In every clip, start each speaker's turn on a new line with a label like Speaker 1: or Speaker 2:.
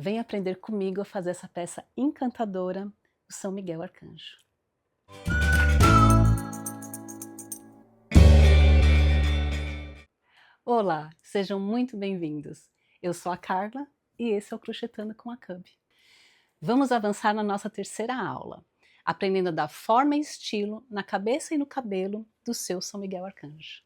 Speaker 1: Vem aprender comigo a fazer essa peça encantadora, o São Miguel Arcanjo. Olá, sejam muito bem-vindos. Eu sou a Carla e esse é o Crochetando com a Cub. Vamos avançar na nossa terceira aula, aprendendo a dar forma e estilo na cabeça e no cabelo do seu São Miguel Arcanjo.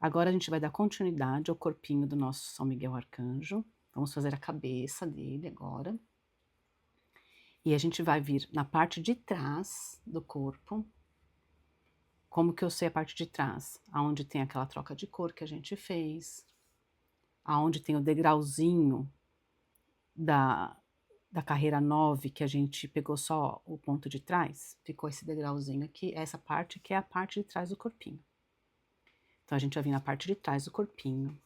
Speaker 1: Agora a gente vai dar continuidade ao corpinho do nosso São Miguel Arcanjo. Vamos fazer a cabeça dele agora. E a gente vai vir na parte de trás do corpo. Como que eu sei a parte de trás? Aonde tem aquela troca de cor que a gente fez. Aonde tem o degrauzinho da carreira 9, que a gente pegou só o ponto de trás. Ficou esse degrauzinho aqui, essa parte que é a parte de trás do corpinho. Então a gente vai vir na parte de trás do corpinho.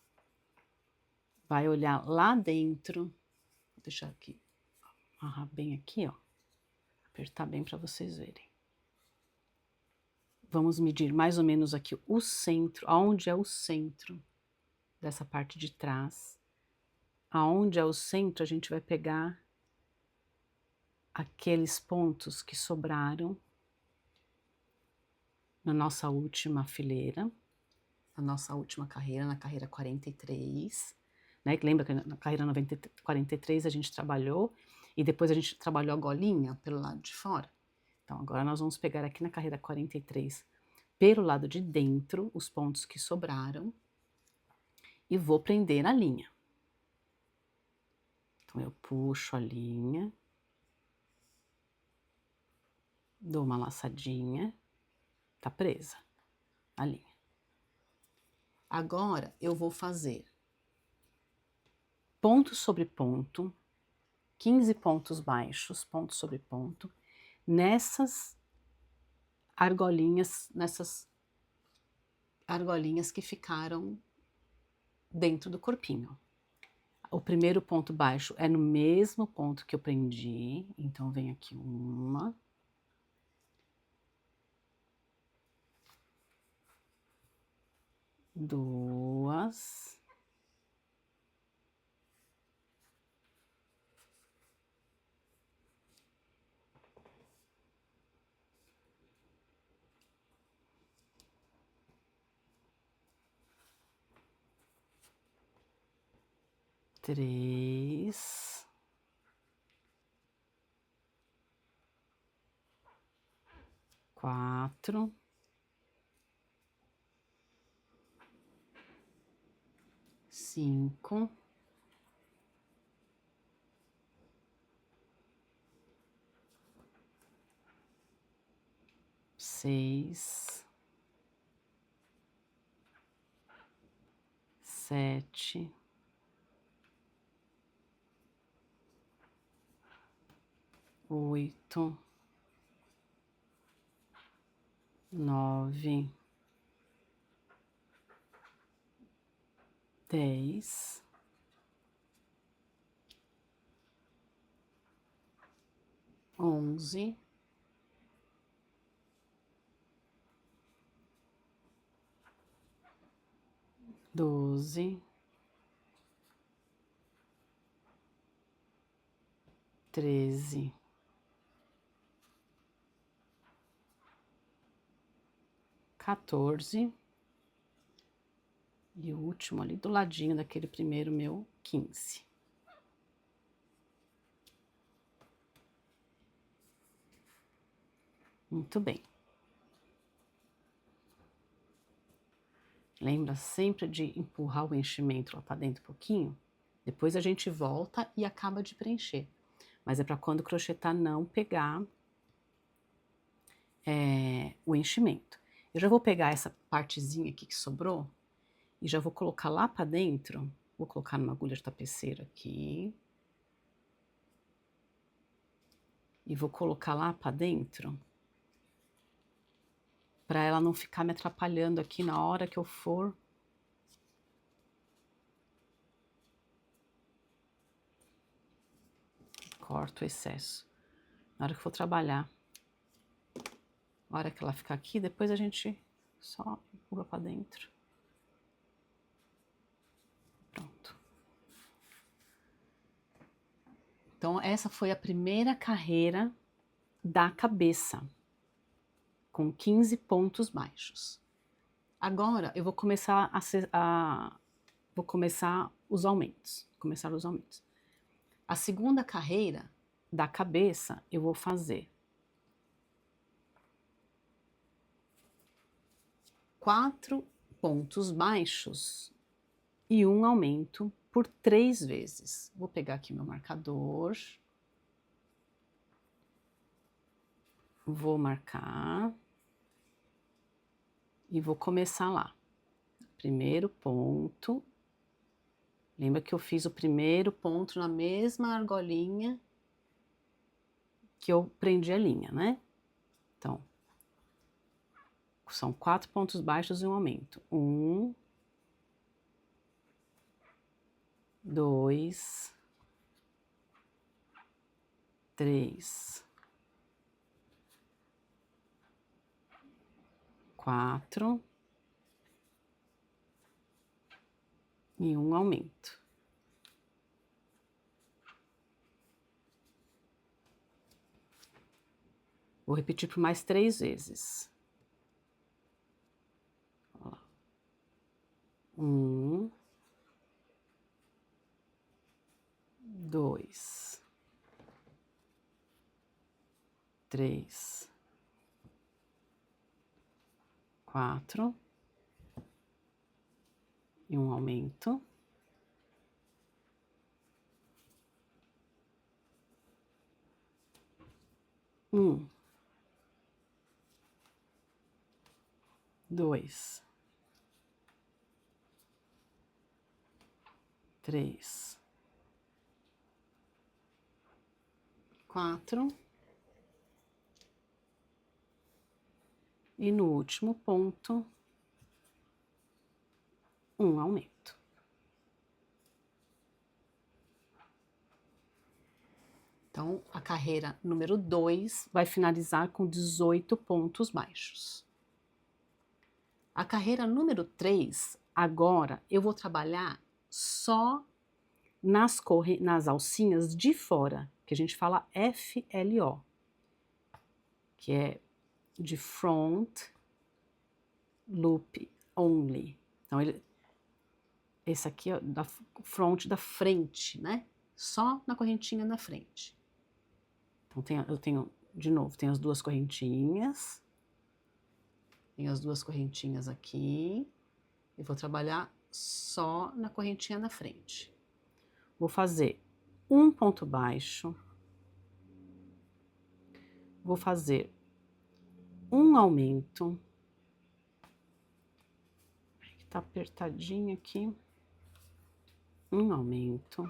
Speaker 1: Vai olhar lá dentro. Vou deixar aqui, amarrar bem aqui, ó. Apertar bem para vocês verem. Vamos medir mais ou menos aqui o centro, aonde é o centro dessa parte de trás. Aonde é o centro, a gente vai pegar aqueles pontos que sobraram na nossa última fileira, na nossa última carreira, na carreira 43, né? Lembra que na carreira 43 a gente trabalhou e depois a gente trabalhou a golinha pelo lado de fora? Então agora nós vamos pegar aqui na carreira 43, pelo lado de dentro, os pontos que sobraram e vou prender a linha. Então eu puxo a linha, dou uma laçadinha, tá presa a linha. Agora eu vou fazer ponto sobre ponto, 15 pontos baixos, ponto sobre ponto, nessas argolinhas que ficaram dentro do corpinho. O primeiro ponto baixo é no mesmo ponto que eu prendi, então vem aqui uma, duas, três, quatro, cinco, seis, sete, oito, nove, 10, 11, 12, 13, 14 e o último ali do ladinho daquele primeiro meu, 15. Muito bem. Lembra sempre de empurrar o enchimento lá para dentro um pouquinho? Depois a gente volta e acaba de preencher. Mas é para quando crochetar não pegar o enchimento. Eu já vou pegar essa partezinha aqui que sobrou e já vou colocar lá para dentro. Vou colocar numa agulha de tapeceiro aqui. E vou colocar lá para dentro, para ela não ficar me atrapalhando aqui na hora que eu for corto o excesso. Na hora que for trabalhar, na hora que ela ficar aqui, depois a gente só empurra para dentro. Pronto. Então essa foi a primeira carreira da cabeça, com 15 pontos baixos. Agora eu vou começar os aumentos. A segunda carreira da cabeça eu vou fazer 4 pontos baixos e um aumento por 3 vezes. Vou pegar aqui meu marcador. Vou marcar. E vou começar lá. Primeiro ponto. Lembra que eu fiz o primeiro ponto na mesma argolinha que eu prendi a linha, né? Então, são 4 pontos baixos e um aumento. 1, 2, 3, 4 e um aumento. Vou repetir por mais 3 vezes. 1, 2, 3, 4 e um aumento. Um, 2, 3, 4 e no último ponto um aumento. Então, a carreira número 2 vai finalizar com 18 pontos baixos. A carreira número 3, agora eu vou trabalhar só nas alcinhas de fora, que a gente fala FLO, que é de Front Loop Only. Então, esse aqui é da front, da frente, né? Só na correntinha da frente. Então, eu tenho, de novo, tem as duas correntinhas. Tem as duas correntinhas aqui. Eu vou trabalhar só na correntinha da frente. Vou fazer um ponto baixo. Vou fazer um aumento. Tá apertadinho aqui. Um aumento.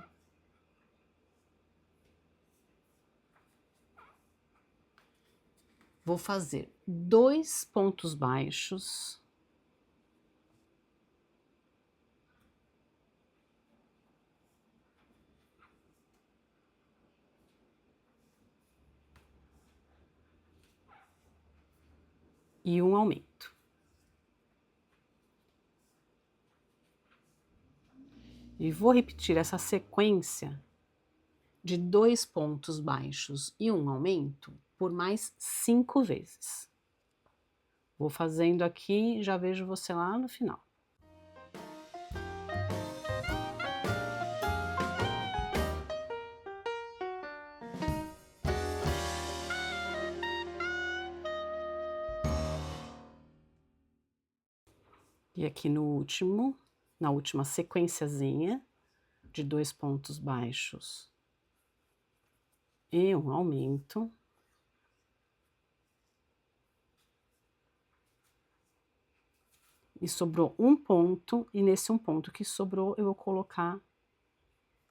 Speaker 1: Vou fazer 2 pontos baixos. E um aumento. E vou repetir essa sequência de 2 pontos baixos e um aumento por mais 5 vezes. Vou fazendo aqui, já vejo você lá no final. E aqui no último, na última sequenciazinha de 2 pontos baixos e um aumento. E sobrou um ponto, e nesse um ponto que sobrou, eu vou colocar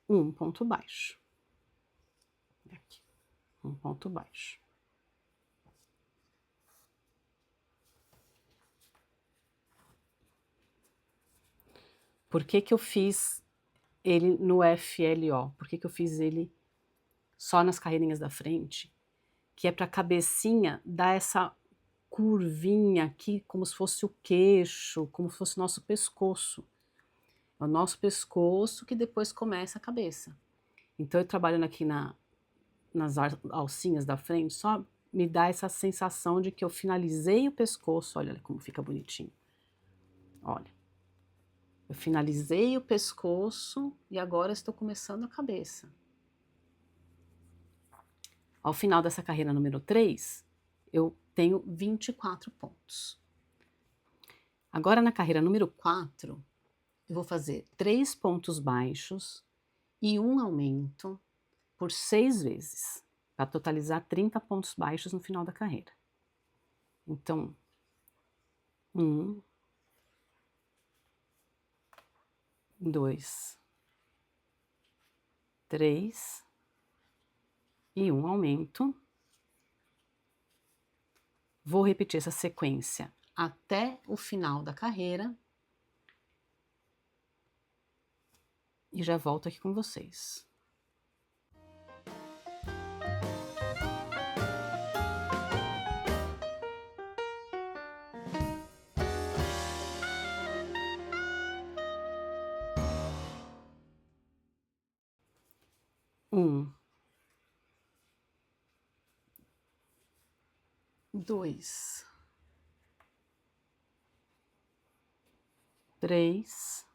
Speaker 1: um ponto baixo. Aqui, um ponto baixo. Por que que eu fiz ele no FLO? Por que que eu fiz ele só nas carreirinhas da frente? Que é para a cabecinha dar essa curvinha aqui, como se fosse o queixo, como se fosse o nosso pescoço. É o nosso pescoço que depois começa a cabeça. Então, eu trabalhando aqui nas alcinhas da frente, só me dá essa sensação de que eu finalizei o pescoço, olha como fica bonitinho. Olha, eu finalizei o pescoço e agora estou começando a cabeça. Ao final dessa carreira número 3, eu tenho 24 pontos. Agora na carreira número 4, eu vou fazer 3 pontos baixos e um aumento por 6 vezes, para totalizar 30 pontos baixos no final da carreira. Então, 1, 2, 3 e um aumento. Vou repetir essa sequência até o final da carreira e já volto aqui com vocês. Um, 2, 3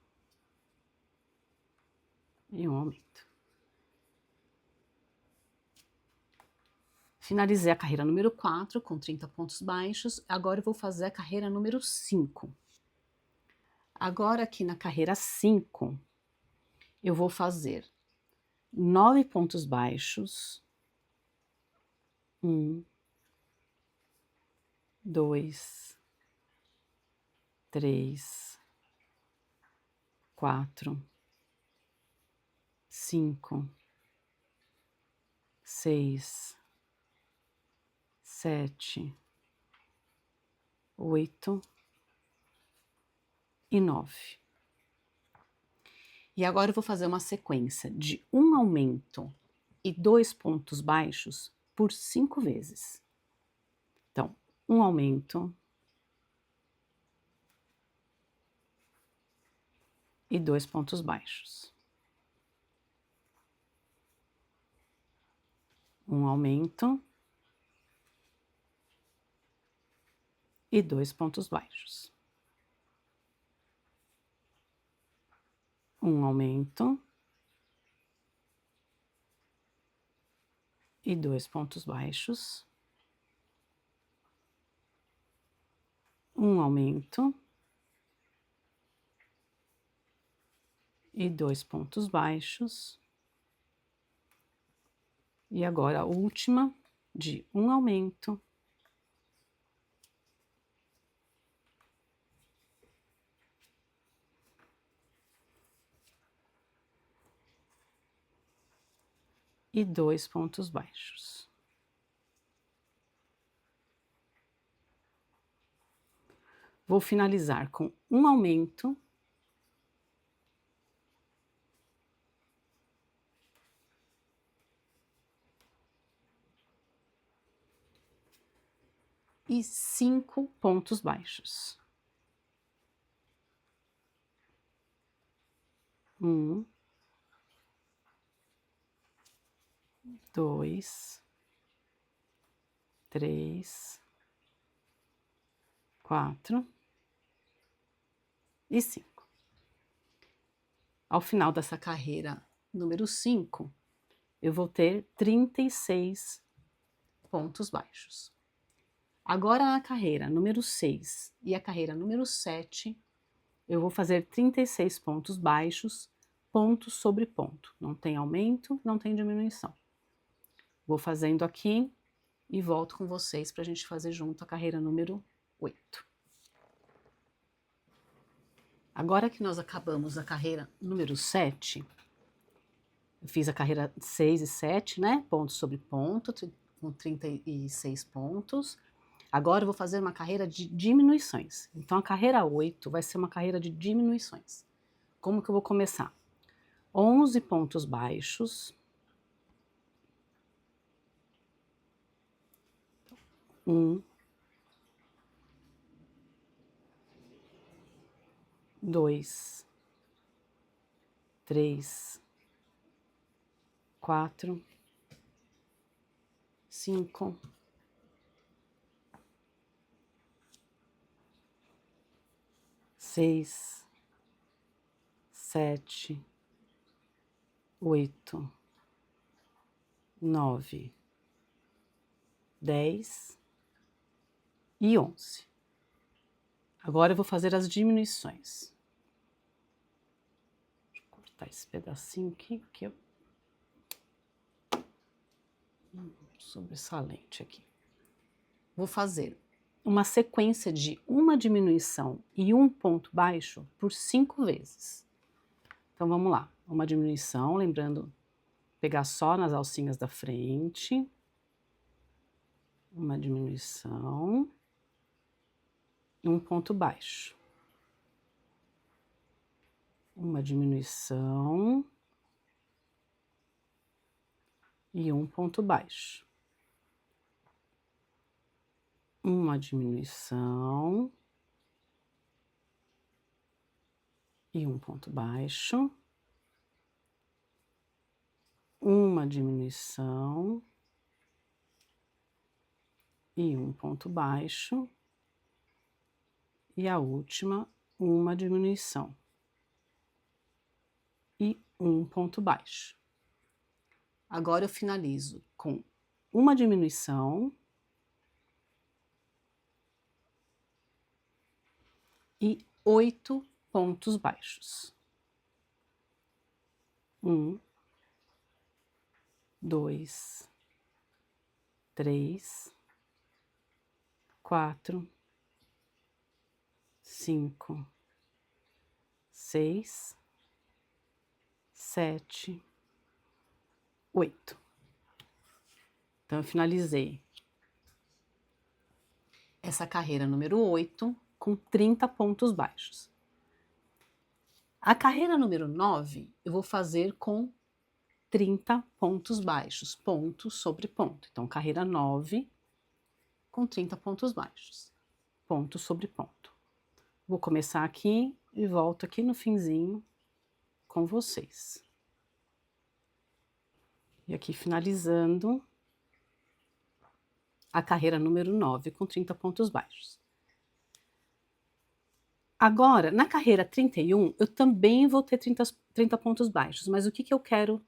Speaker 1: e um aumento. Finalizei a carreira número 4 com 30 pontos baixos, agora eu vou fazer a carreira número 5. Agora aqui na carreira 5, eu vou fazer 9 pontos baixos, 1, 2, 3, 4, 5, 6, 7, 8 e 9. E agora eu vou fazer uma sequência de um aumento e 2 pontos baixos por 5 vezes. Então, um aumento e 2 pontos baixos. Um aumento e 2 pontos baixos. Um aumento e 2 pontos baixos. Um aumento e 2 pontos baixos. E agora a última de um aumento e 2 pontos baixos. Vou finalizar com um aumento e 5 pontos baixos. 1, 2, 3, 4 e 5. Ao final dessa carreira número 5, eu vou ter 36 pontos baixos. Agora na carreira número 6 e a carreira número 7, eu vou fazer 36 pontos baixos, ponto sobre ponto. Não tem aumento, não tem diminuição. Vou fazendo aqui e volto com vocês para a gente fazer junto a carreira número 8. Agora que nós acabamos a carreira número 7, eu fiz a carreira 6 e 7, né? Ponto sobre ponto, com 36 pontos. Agora eu vou fazer uma carreira de diminuições. Então a carreira 8 vai ser uma carreira de diminuições. Como que eu vou começar? 11 pontos baixos. 1, 2, 3, 4 5, 6, 7, 8, 9, 10 e 11. Agora eu vou fazer as diminuições. Deixa eu cortar esse pedacinho aqui, que eu... sobressalente aqui. Vou fazer uma sequência de uma diminuição e um ponto baixo por 5 vezes. Então vamos lá, uma diminuição, lembrando, pegar só nas alcinhas da frente, uma diminuição e um ponto baixo. Uma diminuição e um ponto baixo. Uma diminuição e um ponto baixo. Uma diminuição e um ponto baixo. E a última, uma diminuição e um ponto baixo. Agora eu finalizo com uma diminuição e 8 pontos baixos. 1, 2, 3, 4, 5, 6, 7, 8. Então, eu finalizei essa carreira número 8 com 30 pontos baixos. A carreira número 9 eu vou fazer com 30 pontos baixos, ponto sobre ponto. Então, carreira 9 com 30 pontos baixos, ponto sobre ponto. Vou começar aqui e volto aqui no finzinho com vocês. E aqui finalizando a carreira número 9 com 30 pontos baixos. Agora, na carreira 31, eu também vou ter 30 pontos baixos, mas o que eu quero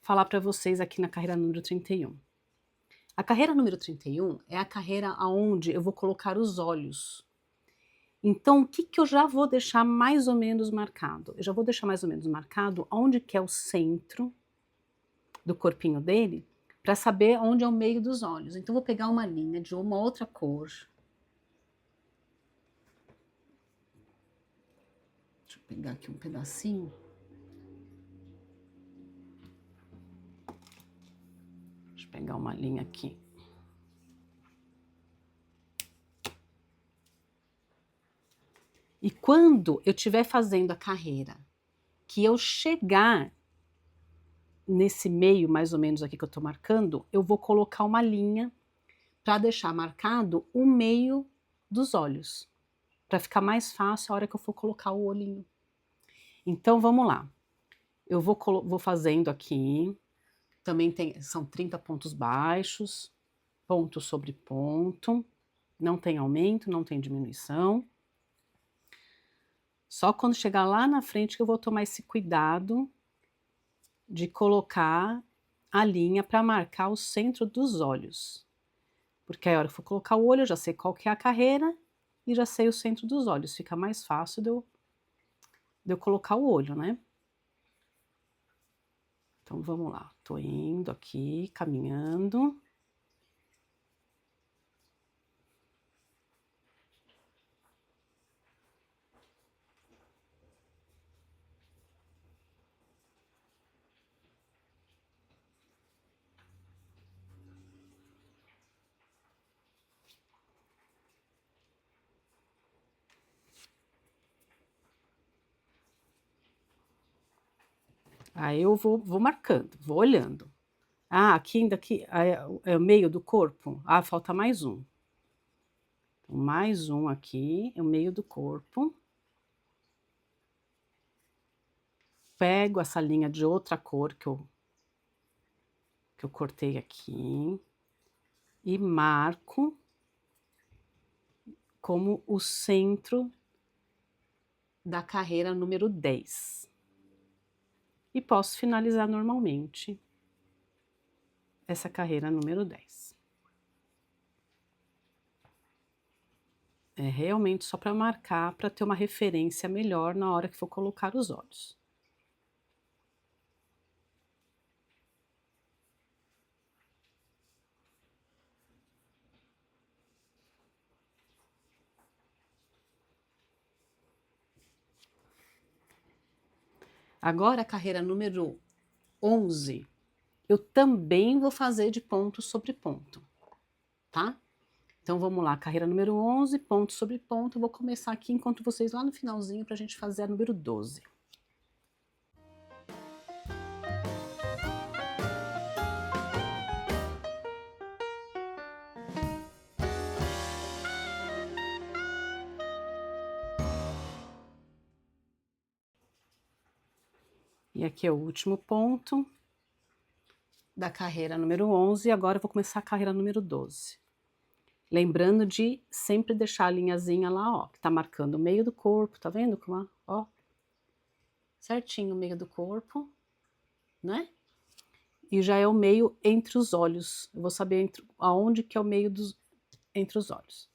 Speaker 1: falar para vocês aqui na carreira número 31? A carreira número 31 é a carreira onde eu vou colocar os olhos. Então, o que eu já vou deixar mais ou menos marcado? Eu já vou deixar mais ou menos marcado onde que é o centro do corpinho dele, para saber onde é o meio dos olhos. Então, vou pegar uma linha de uma outra cor. Deixa eu pegar aqui um pedacinho. Deixa eu pegar uma linha aqui. E quando eu estiver fazendo a carreira, que eu chegar nesse meio, mais ou menos aqui que eu estou marcando, eu vou colocar uma linha para deixar marcado o meio dos olhos, para ficar mais fácil a hora que eu for colocar o olhinho. Então, vamos lá. Eu vou fazendo aqui, também são 30 pontos baixos, ponto sobre ponto, não tem aumento, não tem diminuição. Só quando chegar lá na frente que eu vou tomar esse cuidado de colocar a linha para marcar o centro dos olhos. Porque aí a hora que eu for colocar o olho, eu já sei qual que é a carreira e já sei o centro dos olhos. Fica mais fácil de eu colocar o olho, né? Então, vamos lá. Tô indo aqui, caminhando. Aí eu vou marcando, vou olhando. Ah, aqui ainda aqui é o meio do corpo? Ah, falta mais um. Então, mais um aqui, é o meio do corpo. Pego essa linha de outra cor que eu cortei aqui. e marco como o centro da carreira número 10. E posso finalizar normalmente essa carreira número 10. É realmente só para marcar, para ter uma referência melhor na hora que for colocar os olhos. Agora a carreira número 11, eu também vou fazer de ponto sobre ponto, tá? Então vamos lá, carreira número 11, ponto sobre ponto, eu vou começar aqui enquanto vocês lá no finalzinho para a gente fazer a número 12. E aqui é o último ponto da carreira número 11, e agora eu vou começar a carreira número 12. Lembrando de sempre deixar a linhazinha lá, ó, que tá marcando o meio do corpo, tá vendo como, ó? Certinho o meio do corpo, né? E já é o meio entre os olhos. Eu vou saber aonde que é o meio entre os olhos.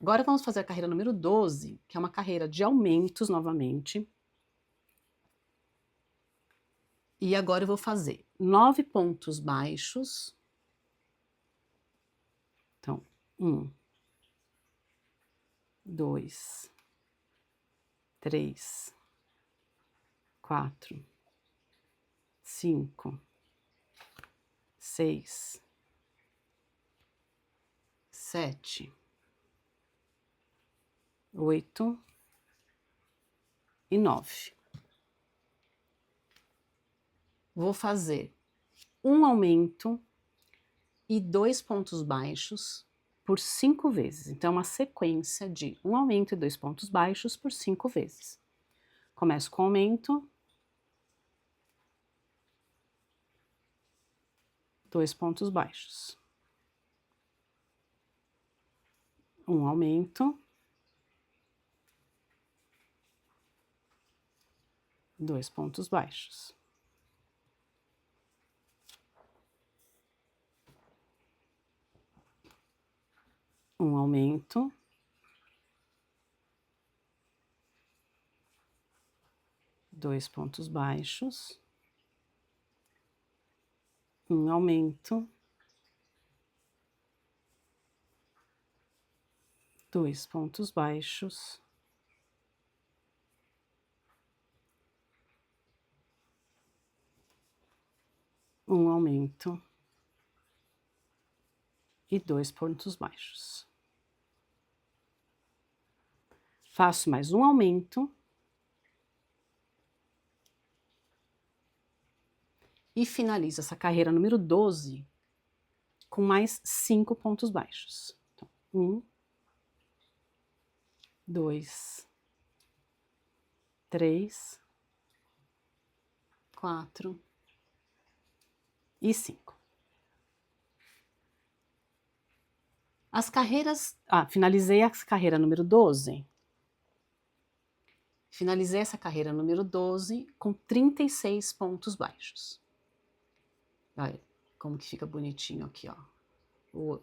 Speaker 1: Agora vamos fazer a carreira número 12, que é uma carreira de aumentos novamente. E agora eu vou fazer 9 pontos baixos. Então, 1, 2, 3, 4, 5, 6, 7, 8 e 9. Vou fazer um aumento e 2 pontos baixos por 5 vezes. Então, é uma sequência de um aumento e 2 pontos baixos por 5 vezes. Começo com aumento, 2 pontos baixos. Um aumento, 2 pontos baixos. Um aumento, 2 pontos baixos. Um aumento, 2 pontos baixos. Um aumento e 2 pontos baixos. Faço mais um aumento e finalizo essa carreira número 12 com mais 5 pontos baixos. Então, 1, 2, 3, 4 e 5. As carreiras... finalizei a carreira número 12. Finalizei essa carreira número 12 com 36 pontos baixos. Olha como que fica bonitinho aqui, ó.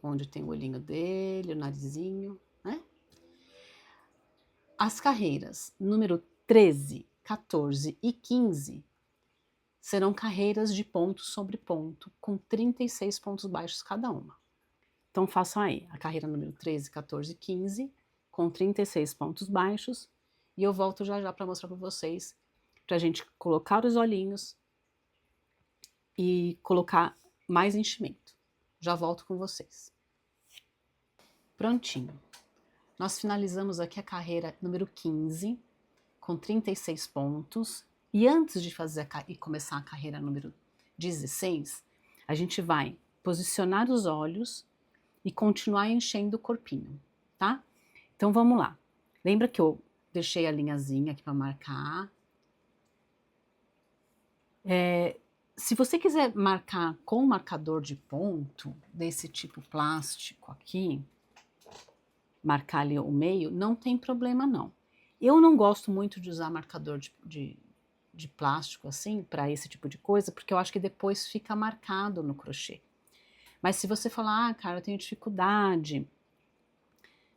Speaker 1: Onde tem o olhinho dele, o narizinho, né? As carreiras número 13, 14 e 15 serão carreiras de ponto sobre ponto, com 36 pontos baixos cada uma. Então, façam aí a carreira número 13, 14 e 15, com 36 pontos baixos, e eu volto já já para mostrar para vocês, para a gente colocar os olhinhos e colocar mais enchimento. Já volto com vocês. Prontinho. Nós finalizamos aqui a carreira número 15, com 36 pontos, e antes de fazer e começar a carreira número 16, a gente vai posicionar os olhos e continuar enchendo o corpinho, tá? Então vamos lá. Lembra que eu deixei a linhazinha aqui para marcar? Se você quiser marcar com marcador de ponto, desse tipo plástico aqui, marcar ali o meio, não tem problema não. Eu não gosto muito de usar marcador de plástico assim, para esse tipo de coisa, porque eu acho que depois fica marcado no crochê. Mas se você falar, ah, cara, eu tenho dificuldade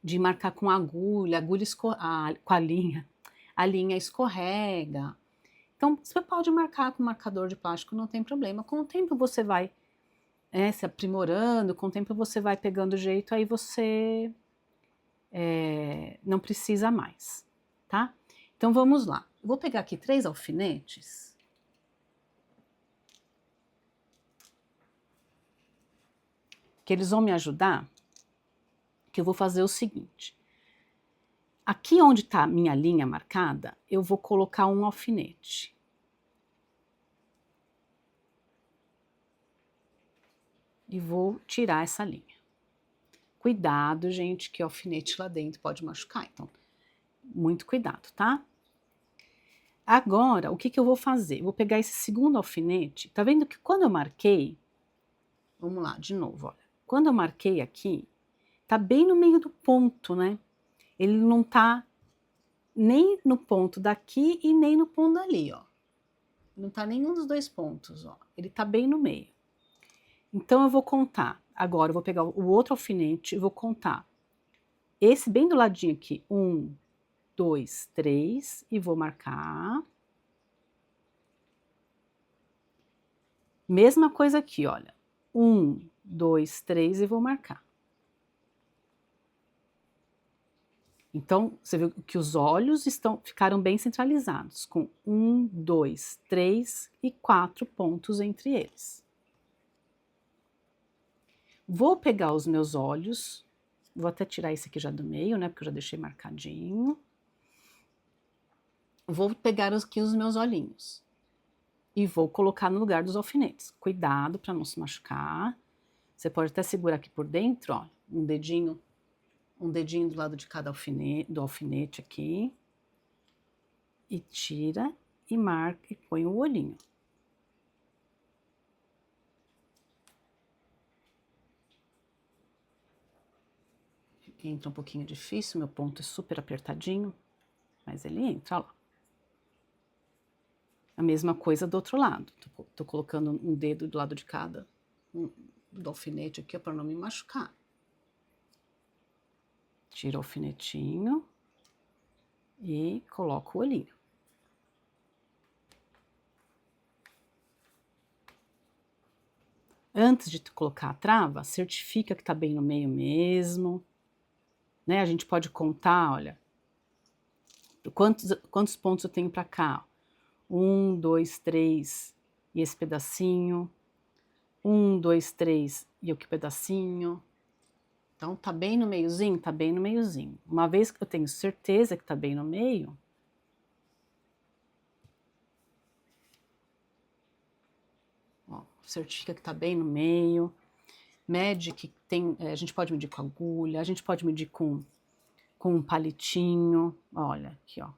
Speaker 1: de marcar com agulha, com a linha escorrega. Então, você pode marcar com marcador de plástico, não tem problema. Com o tempo você vai se aprimorando, com o tempo você vai pegando jeito, aí você não precisa mais, tá? Então vamos lá. Eu vou pegar aqui 3 alfinetes. Que eles vão me ajudar, que eu vou fazer o seguinte. Aqui onde está a minha linha marcada, eu vou colocar um alfinete. E vou tirar essa linha. Cuidado, gente, que o alfinete lá dentro pode machucar, então muito cuidado, tá? Agora, o que que eu vou fazer? Eu vou pegar esse segundo alfinete, tá vendo que quando eu marquei, vamos lá, de novo, olha. Quando eu marquei aqui, tá bem no meio do ponto, né? Ele não tá nem no ponto daqui e nem no ponto dali, ó. Não tá nenhum dos dois pontos, ó. Ele tá bem no meio. Então eu vou contar. Agora eu vou pegar o outro alfinete e vou contar. Esse bem do ladinho aqui. 1, 2, 3 e vou marcar. Mesma coisa aqui, olha. 1, 2, 3 e vou marcar. Então, você viu que os olhos ficaram bem centralizados, com 1, 2, 3 e 4 pontos entre eles. Vou pegar os meus olhos, vou até tirar esse aqui já do meio, né, porque eu já deixei marcadinho. Vou pegar aqui os meus olhinhos e vou colocar no lugar dos alfinetes. Cuidado para não se machucar. Você pode até segurar aqui por dentro, ó, um dedinho do lado de cada alfinete aqui. E tira e marca e põe o olhinho. Entra um pouquinho difícil, meu ponto é super apertadinho, mas ele entra, ó lá. A mesma coisa do outro lado. Tô colocando um dedo do lado de cada do alfinete aqui, para não me machucar. Tira o alfinetinho e coloco o olhinho. Antes de colocar a trava, certifica que tá bem no meio mesmo. Né? A gente pode contar, olha, quantos pontos eu tenho para cá. 1, 2, 3 e esse pedacinho. 1, 2, 3 e o que pedacinho. Então, tá bem no meiozinho? Tá bem no meiozinho. Uma vez que eu tenho certeza que tá bem no meio, ó, certifica que tá bem no meio. Mede que tem, a gente pode medir com agulha, a gente pode medir com um palitinho, olha, aqui, ó.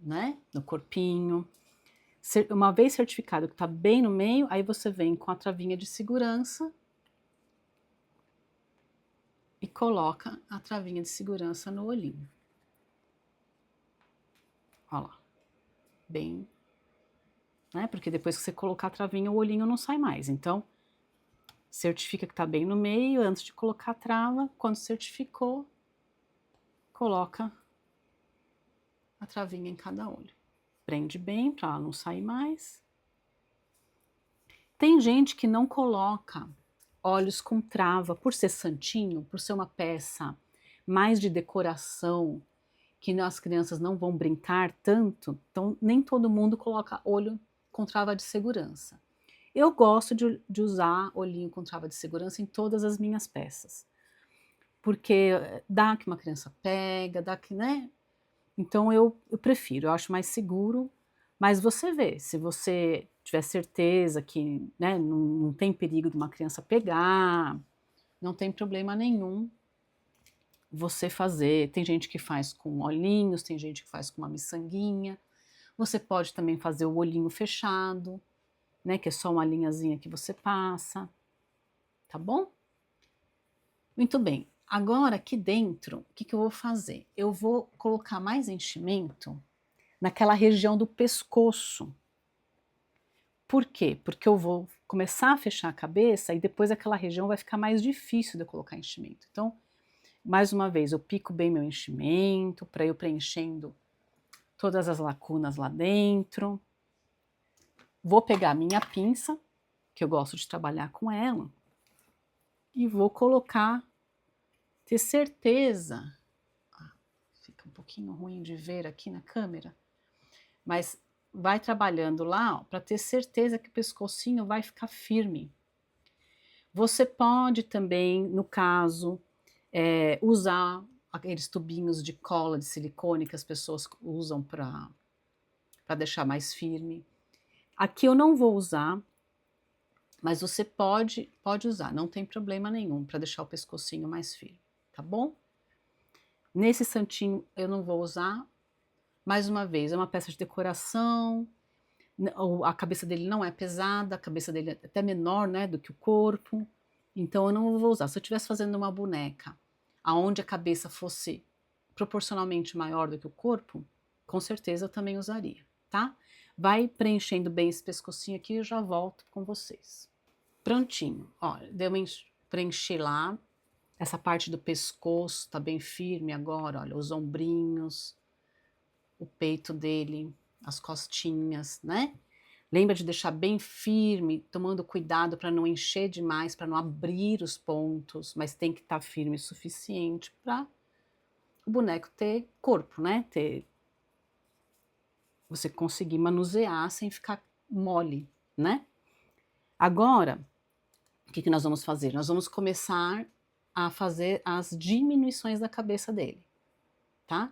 Speaker 1: Né? No corpinho. Uma vez certificado que tá bem no meio, aí você vem com a travinha de segurança e coloca a travinha de segurança no olhinho. Olha lá. Bem, né? Porque depois que você colocar a travinha, o olhinho não sai mais. Então, certifica que tá bem no meio antes de colocar a trava. Quando certificou, coloca a travinha em cada olho. Prende bem para ela não sair mais. Tem gente que não coloca olhos com trava, por ser santinho, por ser uma peça mais de decoração, que as crianças não vão brincar tanto, então nem todo mundo coloca olho com trava de segurança. Eu gosto de usar olhinho com trava de segurança em todas as minhas peças, porque dá que uma criança pega, dá que, né? Então eu prefiro, eu acho mais seguro, mas você vê, se você tiver certeza que, né, não tem perigo de uma criança pegar, não tem problema nenhum você fazer. Tem gente que faz com olhinhos, tem gente que faz com uma miçanguinha. Você pode também fazer o olhinho fechado, né, que é só uma linhazinha que você passa, tá bom? Muito bem. Agora aqui dentro, o que que eu vou fazer? Eu vou colocar mais enchimento naquela região do pescoço. Por quê? Porque eu vou começar a fechar a cabeça e depois aquela região vai ficar mais difícil de eu colocar enchimento. Então, mais uma vez, eu pico bem meu enchimento para eu preenchendo todas as lacunas lá dentro. Vou pegar a minha pinça, que eu gosto de trabalhar com ela, e vou colocar, ter certeza. Fica um pouquinho ruim de ver aqui na câmera, mas vai trabalhando lá para ter certeza que o pescocinho vai ficar firme. Você pode também, no caso, usar aqueles tubinhos de cola de silicone que as pessoas usam para deixar mais firme. Aqui eu não vou usar, mas você pode usar, não tem problema nenhum para deixar o pescocinho mais firme, tá bom? Nesse santinho eu não vou usar, mais uma vez, é uma peça de decoração, a cabeça dele não é pesada, a cabeça dele é até menor, né, do que o corpo, então eu não vou usar. Se eu estivesse fazendo uma boneca aonde a cabeça fosse proporcionalmente maior do que o corpo, com certeza eu também usaria, tá? Vai preenchendo bem esse pescocinho aqui e eu já volto com vocês. Prontinho, olha, deu uma preencher lá, essa parte do pescoço tá bem firme agora, olha, os ombrinhos, o peito dele, as costinhas, né? Lembra de deixar bem firme, tomando cuidado para não encher demais, para não abrir os pontos, mas tem que estar firme o suficiente para o boneco ter corpo, né? Você conseguir manusear sem ficar mole, né? Agora, o que que nós vamos fazer? Nós vamos começar a fazer as diminuições da cabeça dele, tá?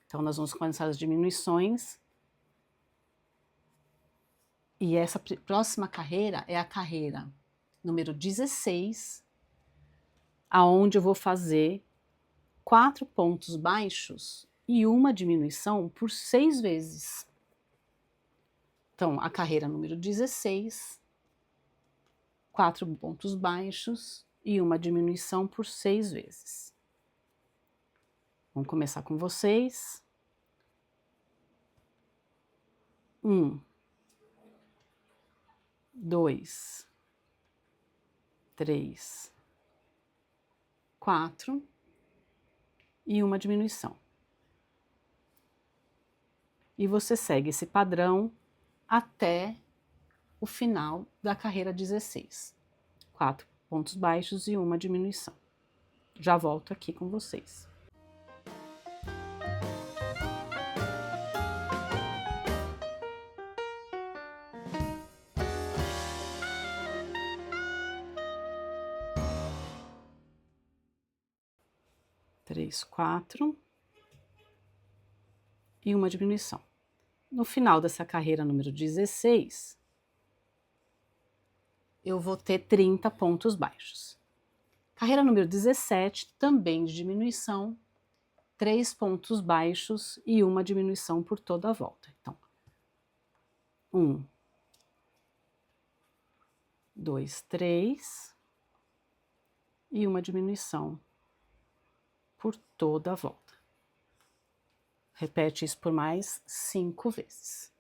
Speaker 1: Então, nós vamos começar as diminuições. E essa próxima carreira é a carreira número 16, aonde eu vou fazer 4 pontos baixos e uma diminuição por 6 vezes. Então, a carreira número 16, 4 pontos baixos e uma diminuição por 6 vezes. Vamos começar com vocês. 1, 2, 3, 4 e uma diminuição. E você segue esse padrão até o final da carreira 16. 4 pontos baixos e uma diminuição. Já volto aqui com vocês. Três, 4 e uma diminuição. No final dessa carreira número 16, eu vou ter 30 pontos baixos. Carreira número 17, também de diminuição, 3 pontos baixos e uma diminuição por toda a volta. Então, 1, 2, 3 e uma diminuição por toda a volta. Repete isso por mais 5 vezes.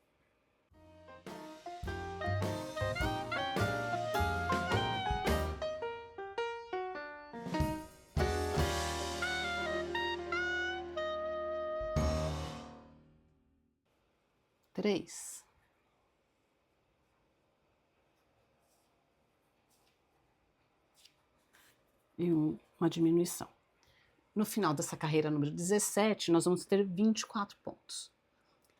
Speaker 1: Três. E uma diminuição. No final dessa carreira número 17, nós vamos ter 24 pontos.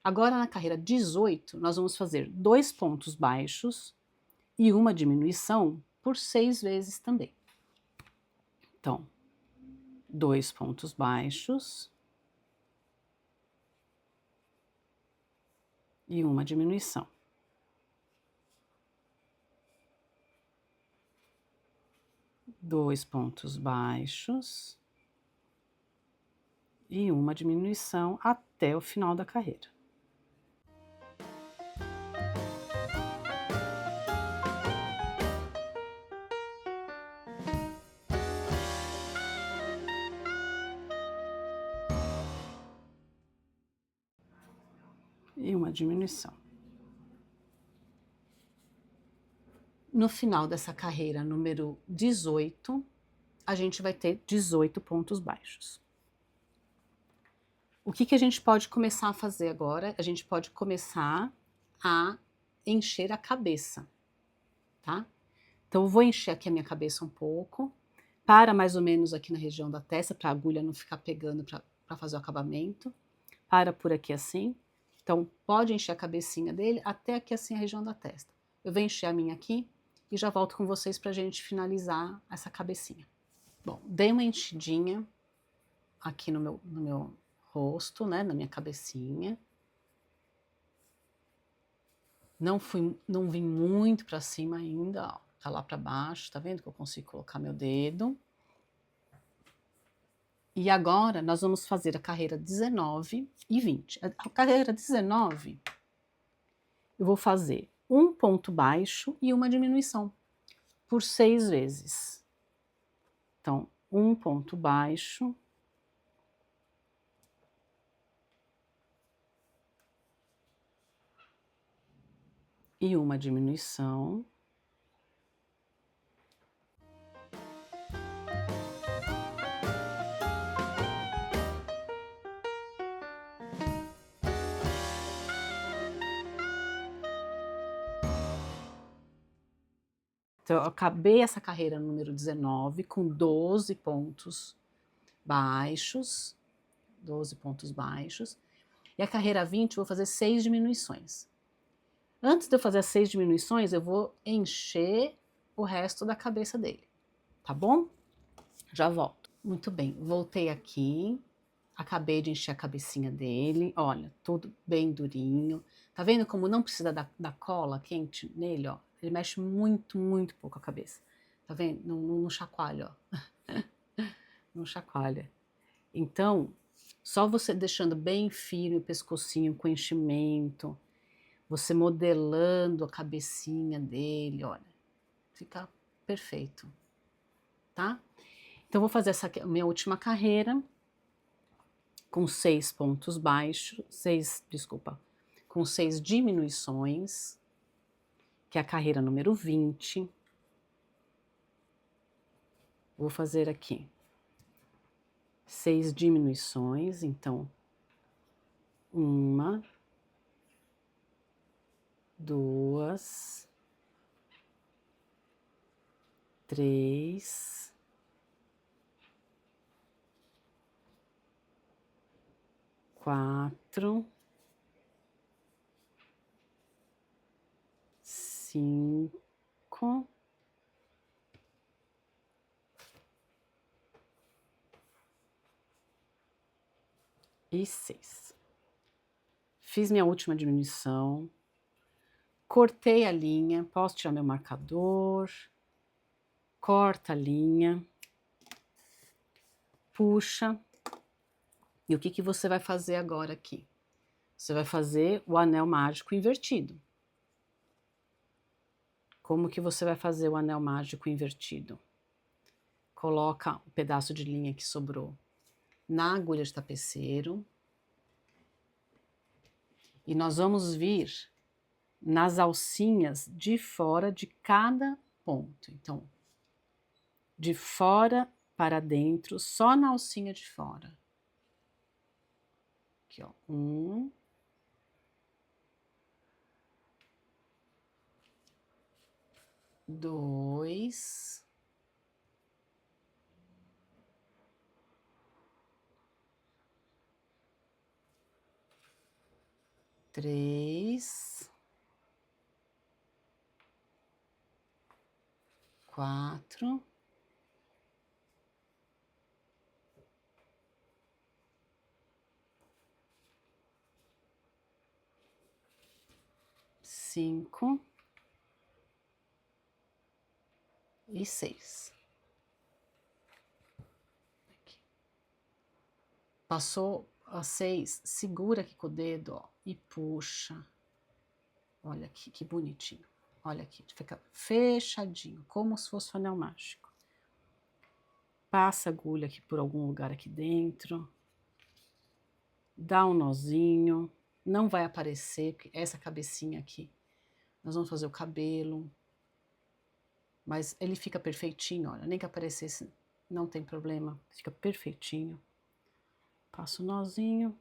Speaker 1: Agora, na carreira 18, nós vamos fazer 2 pontos baixos e uma diminuição por 6 vezes também. Então, 2 pontos baixos e uma diminuição. Dois pontos baixos e uma diminuição até o final da carreira. e uma diminuição. No final dessa carreira número 18, a gente vai ter 18 pontos baixos. O que a gente pode começar a fazer agora? A gente pode começar a encher a cabeça, tá? Então, eu vou encher aqui a minha cabeça um pouco, para mais ou menos aqui na região da testa, para a agulha não ficar pegando para fazer o acabamento. Para por aqui assim. Então, pode encher a cabecinha dele até aqui assim a região da testa. Eu vou encher a minha aqui e já volto com vocês para a gente finalizar essa cabecinha. Bom, dei uma enchidinha aqui no meu rosto, né, na minha cabecinha. Não vim muito para cima ainda, ó, tá lá para baixo, tá vendo que eu consigo colocar meu dedo? E agora nós vamos fazer a carreira 19 e 20. A carreira 19, eu vou fazer um ponto baixo e uma diminuição, por 6 vezes. Então, um ponto baixo e uma diminuição. Então, eu acabei essa carreira número 19 com 12 pontos baixos, 12 pontos baixos, e a carreira 20 eu vou fazer 6 diminuições. Antes de eu fazer as 6 diminuições, eu vou encher o resto da cabeça dele, tá bom? Já volto. Muito bem, voltei aqui, acabei de encher a cabecinha dele, olha, tudo bem durinho. Tá vendo como não precisa da cola quente nele, ó? Ele mexe muito, muito pouco a cabeça. Tá vendo? Não chacoalha, ó. Não chacoalha. Então, só você deixando bem firme o pescocinho com enchimento, você modelando a cabecinha dele, olha, fica perfeito, tá? Então, vou fazer essa minha última carreira com 6 pontos baixos, com 6 diminuições, que é a carreira número 20. Vou fazer aqui 6 diminuições, então, 1, 2, 3, 4, 5, e 6. Fiz minha última diminuição, cortei a linha, posso tirar meu marcador, corta a linha, puxa, e o que você vai fazer agora aqui? Você vai fazer o anel mágico invertido. Como que você vai fazer o anel mágico invertido? Coloca o pedaço de linha que sobrou na agulha de tapeceiro e nós vamos vir nas alcinhas de fora de cada ponto. Então, de fora para dentro, só na alcinha de fora. Aqui, ó, 1, 2, 3, 4, 5 e 6. Aqui. Passou a 6, segura aqui com o dedo, ó, e puxa. Olha aqui, que bonitinho. Olha aqui, fica fechadinho, como se fosse um anel mágico. Passa a agulha aqui por algum lugar aqui dentro. Dá um nozinho. não vai aparecer, porque essa cabecinha aqui, nós vamos fazer o cabelo, mas ele fica perfeitinho, olha, nem que aparecesse, não tem problema, fica perfeitinho. Passa o nozinho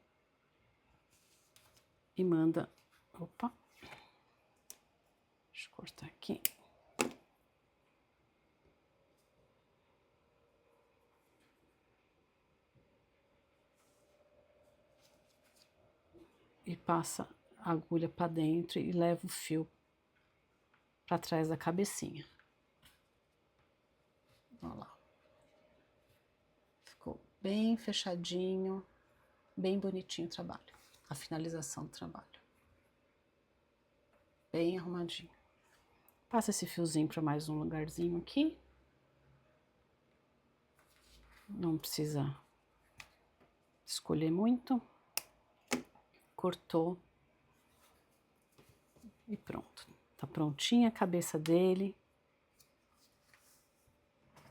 Speaker 1: e manda, opa, deixa eu cortar aqui. E passa a agulha para dentro e leva o fio para trás da cabecinha. Olha lá. Ficou bem fechadinho, bem bonitinho o trabalho. A finalização do trabalho. Bem arrumadinho. Passa esse fiozinho para mais um lugarzinho aqui. Não precisa escolher muito. Cortou. E pronto. Tá prontinha a cabeça dele.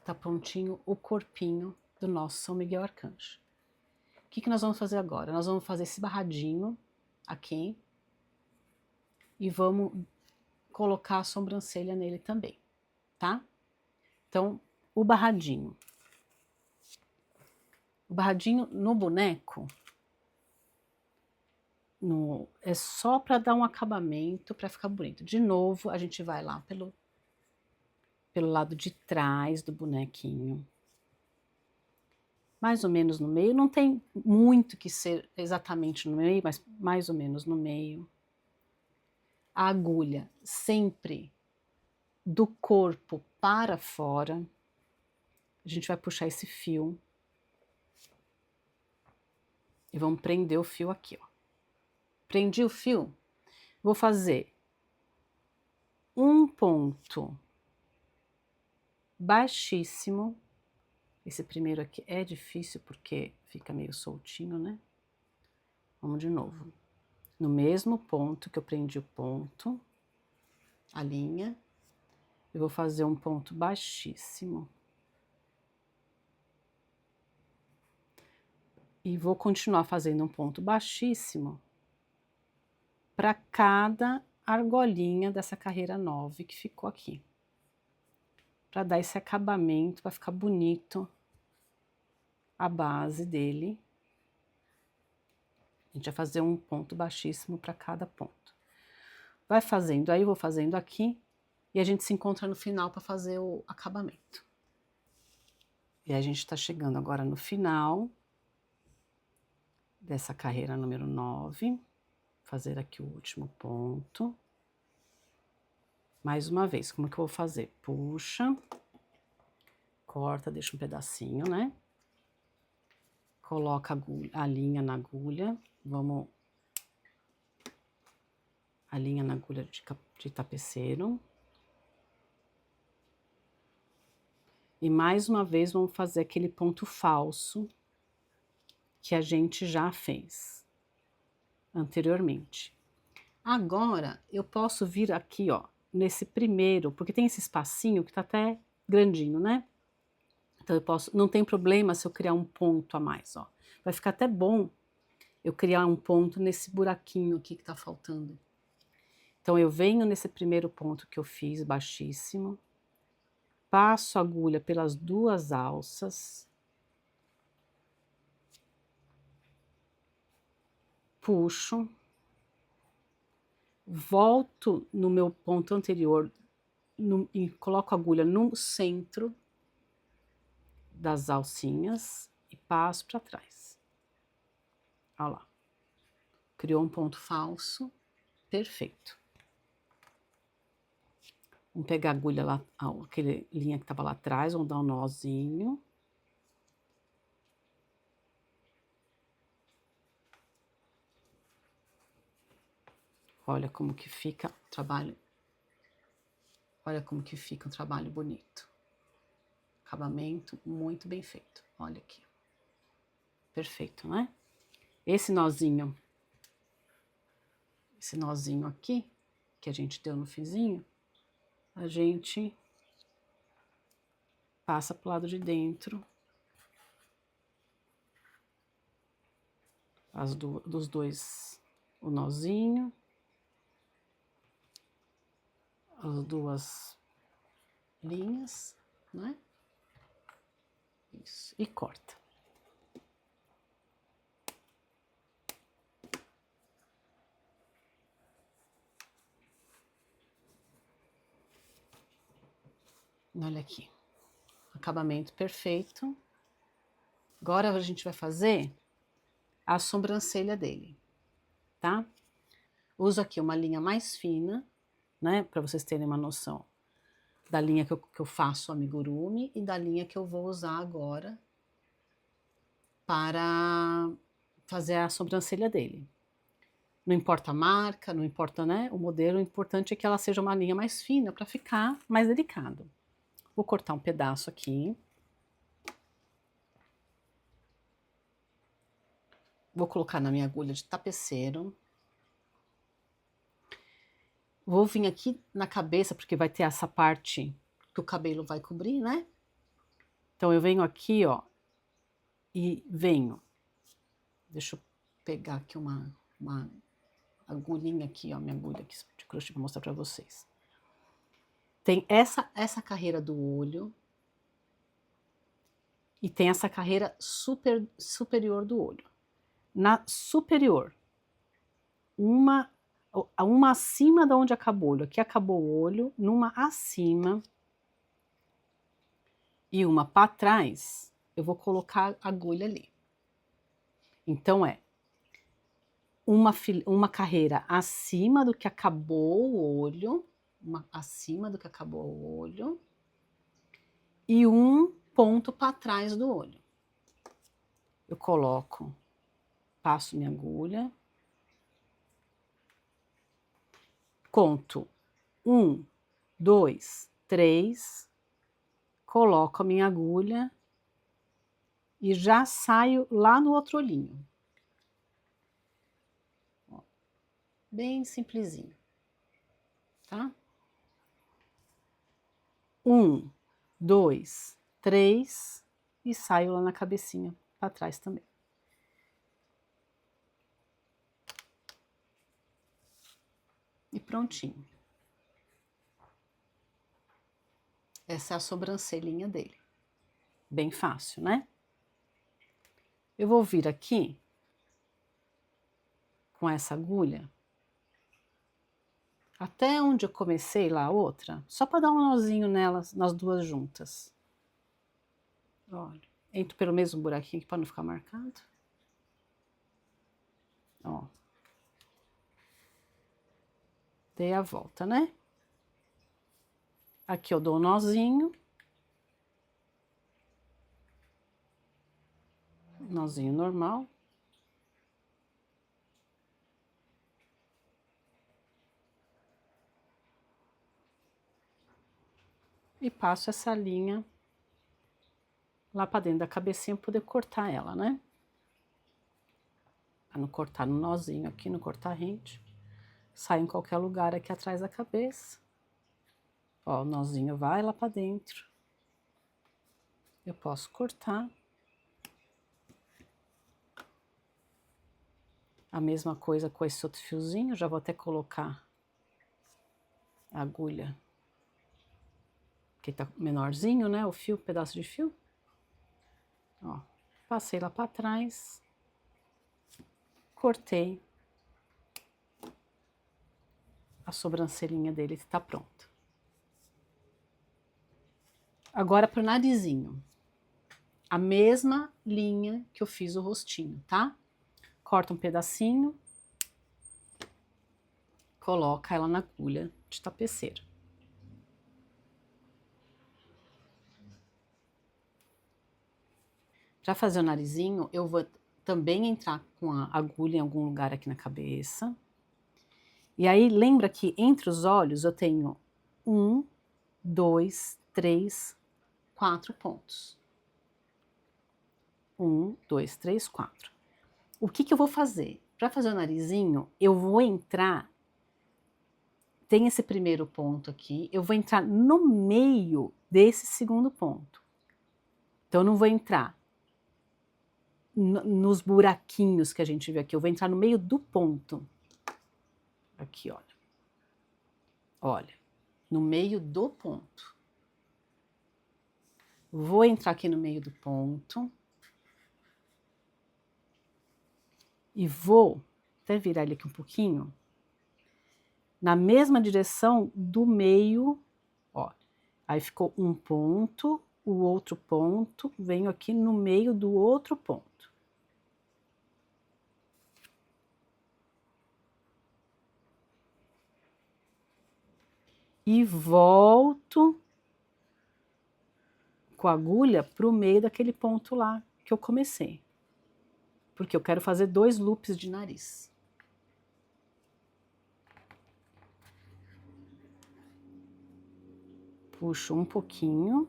Speaker 1: Tá prontinho o corpinho do nosso São Miguel Arcanjo. O que nós vamos fazer agora? Nós vamos fazer esse barradinho aqui. E vamos colocar a sobrancelha nele também, tá? Então, o barradinho. O barradinho no boneco é só para dar um acabamento, para ficar bonito. De novo, a gente vai lá pelo lado de trás do bonequinho. Mais ou menos no meio. Não tem muito que ser exatamente no meio, mas mais ou menos no meio. A agulha sempre do corpo para fora. A gente vai puxar esse fio. E vamos prender o fio aqui, ó. Prendi o fio, vou fazer um ponto baixíssimo. Esse primeiro aqui é difícil porque fica meio soltinho, né? Vamos de novo. No mesmo ponto que eu prendi o ponto, a linha, eu vou fazer um ponto baixíssimo. E vou continuar fazendo um ponto baixíssimo para cada argolinha dessa carreira 9 que ficou aqui. Para dar esse acabamento, para ficar bonito a base dele. A gente vai fazer um ponto baixíssimo para cada ponto. Vai fazendo aí, eu vou fazendo aqui, e a gente se encontra no final para fazer o acabamento. E a gente está chegando agora no final dessa carreira número 9. Fazer aqui o último ponto. Mais uma vez, como que eu vou fazer? Puxa, corta, deixa um pedacinho, né? Coloca a linha na agulha, vamos... A linha na agulha de tapeceiro. E mais uma vez vamos fazer aquele ponto falso que a gente já fez anteriormente. Agora, eu posso vir aqui, ó, nesse primeiro, porque tem esse espacinho que tá até grandinho, né? Então eu posso, não tem problema se eu criar um ponto a mais, ó. Vai ficar até bom eu criar um ponto nesse buraquinho aqui que tá faltando. Então eu venho nesse primeiro ponto que eu fiz, baixíssimo, passo a agulha pelas duas alças, puxo, volto no meu ponto anterior e coloco a agulha no centro das alcinhas e passo para trás. Olha lá. Criou um ponto falso, perfeito. Vamos pegar a agulha lá, aquele linha que estava lá atrás, vamos dar um nozinho. Olha como que fica o trabalho. Olha como que fica um trabalho bonito. Acabamento muito bem feito. Olha aqui. Perfeito, né? Esse nozinho aqui, que a gente deu no fizinho, a gente passa pro lado de dentro dos dois o nozinho, as duas linhas, né? Isso, e corta. Olha aqui, acabamento perfeito. Agora a gente vai fazer a sobrancelha dele, tá? Uso aqui uma linha mais fina, né, para vocês terem uma noção da linha que eu faço o amigurumi e da linha que eu vou usar agora para fazer a sobrancelha dele. Não importa a marca, não importa, né, o modelo, o importante é que ela seja uma linha mais fina para ficar mais delicado. Vou cortar um pedaço aqui. Vou colocar na minha agulha de tapeceiro. Vou vir aqui na cabeça, porque vai ter essa parte que o cabelo vai cobrir, né? Então eu venho aqui, ó, e venho. Deixa eu pegar aqui uma agulhinha aqui, ó, minha agulha aqui de crochê para mostrar para vocês. Tem essa carreira do olho e tem essa carreira superior do olho. Na superior, uma acima de onde acabou o olho. Aqui acabou o olho, numa acima e uma para trás, eu vou colocar a agulha ali. Então uma carreira acima do que acabou o olho, acima do que acabou o olho, e um ponto para trás do olho. Eu coloco, passo minha agulha, conto 1, 2, 3, coloco a minha agulha e já saio lá no outro olhinho. Ó, bem simplesinho, tá? 1, 2, 3 e saio lá na cabecinha para trás também. E prontinho. Essa é a sobrancelhinha dele. Bem fácil, né? Eu vou vir aqui com essa agulha até onde eu comecei lá a outra, só para dar um nozinho nelas, nas duas juntas. Olha, entro pelo mesmo buraquinho aqui para não ficar marcado. Ó. Dei a volta, né? Aqui eu dou um nozinho. Nozinho normal. E passo essa linha lá para dentro da cabecinha para poder cortar ela, né? Para não cortar no nozinho aqui, não cortar rente. Sai em qualquer lugar aqui atrás da cabeça. Ó, o nozinho vai lá para dentro. Eu posso cortar. A mesma coisa com esse outro fiozinho, já vou até colocar a agulha, que tá menorzinho, né, o fio, pedaço de fio. Ó, passei lá para trás, cortei. A sobrancelhinha dele tá pronta. Agora pro narizinho. A mesma linha que eu fiz o rostinho, tá? Corta um pedacinho, coloca ela na agulha de tapeceiro. Para fazer o narizinho, eu vou também entrar com a agulha em algum lugar aqui na cabeça. E aí, lembra que entre os olhos eu tenho 1, 2, 3, 4 pontos. 1, 2, 3, 4. O que eu vou fazer? Para fazer o narizinho, eu vou entrar, tem esse primeiro ponto aqui, eu vou entrar no meio desse segundo ponto. Então, eu não vou entrar nos buraquinhos que a gente vê aqui, eu vou entrar no meio do ponto. Aqui, olha. Olha, no meio do ponto. Vou entrar aqui no meio do ponto. E vou até virar ele aqui um pouquinho. Na mesma direção do meio, ó. Aí ficou um ponto, o outro ponto, venho aqui no meio do outro ponto. E volto com a agulha para o meio daquele ponto lá que eu comecei. Porque eu quero fazer 2 loops de nariz. Puxo um pouquinho.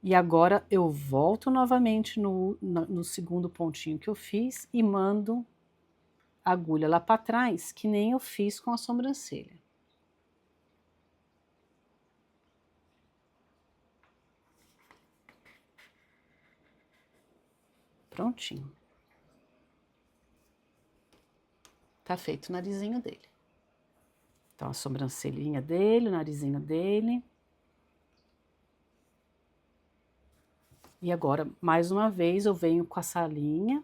Speaker 1: E agora eu volto novamente no segundo pontinho que eu fiz e mando a agulha lá para trás, que nem eu fiz com a sobrancelha. Prontinho. Tá feito o narizinho dele. Então, a sobrancelhinha dele, o narizinho dele. E agora, mais uma vez, eu venho com essa linha,